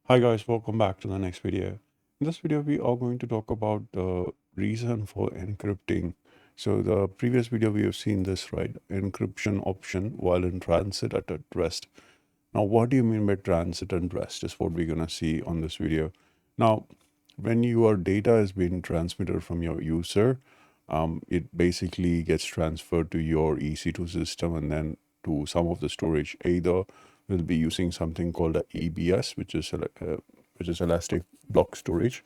Hi guys, welcome back to the next video. In this video, we are going to talk about the reason for encrypting. So the previous video, we have seen this, right? Encryption option while in transit at rest. Now, what do you mean by transit and rest is what we're going to see on this video. Now, when your data is being transmitted from your user, it basically gets transferred to your EC2 system and then to some of the storage. Either we'll be using something called a EBS, which is Elastic Block Storage,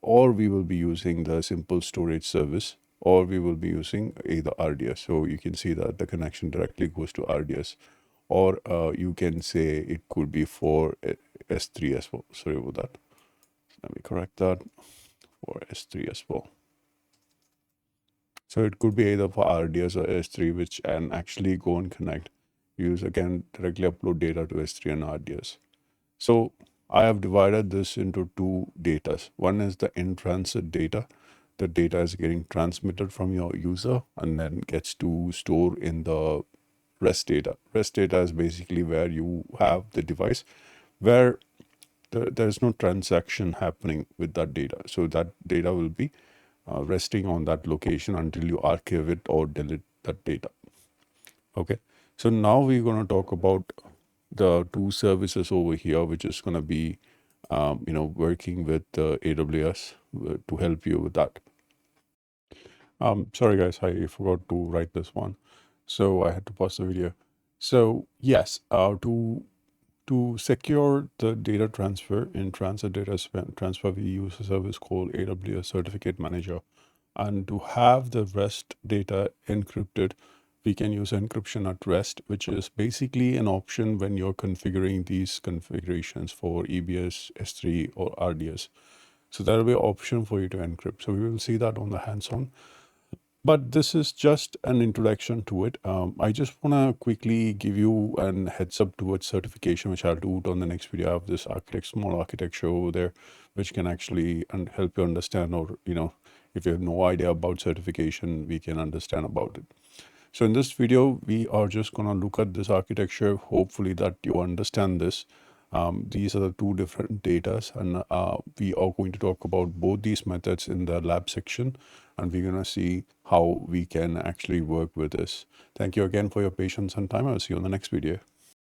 or we will be using the simple storage service, or we will be using either RDS. So you can see that the connection directly goes to RDS, or you can say it could be for S3 as well. Sorry about that. Let me correct that for S3 as well. So it could be either for RDS or S3, which can actually go and connect. User can directly upload data to S3 and RDS. So I have divided this into two datas. One is the in-transit data. The data is getting transmitted from your user and then gets to store in the rest data. Rest data is basically where you have the device where there's no transaction happening with that data. So that data will be resting on that location until you archive it or delete that data. Okay. So now we're going to talk about the two services over here, which is going to be, working with AWS to help you with that. Sorry guys, I forgot to write this one, so I had to pause the video. So yes, to secure the data transfer in transit data transfer, we use a service called AWS Certificate Manager. And to have the REST data encrypted, we can use encryption at rest, which is basically an option when you're configuring these configurations for EBS, S3, or RDS. So there will be an option for you to encrypt. So we will see that on the hands-on. But this is just an introduction to it. I just want to quickly give you an heads up towards certification, which I'll do it on the next video. I have this small architecture over there, which can actually help you understand, or, if you have no idea about certification, we can understand about it. So in this video, we are just going to look at this architecture. Hopefully that you understand this. These are the two different datas, and we are going to talk about both these methods in the lab section, and we're going to see how we can actually work with this. Thank you again for your patience and time. I'll see you on the next video.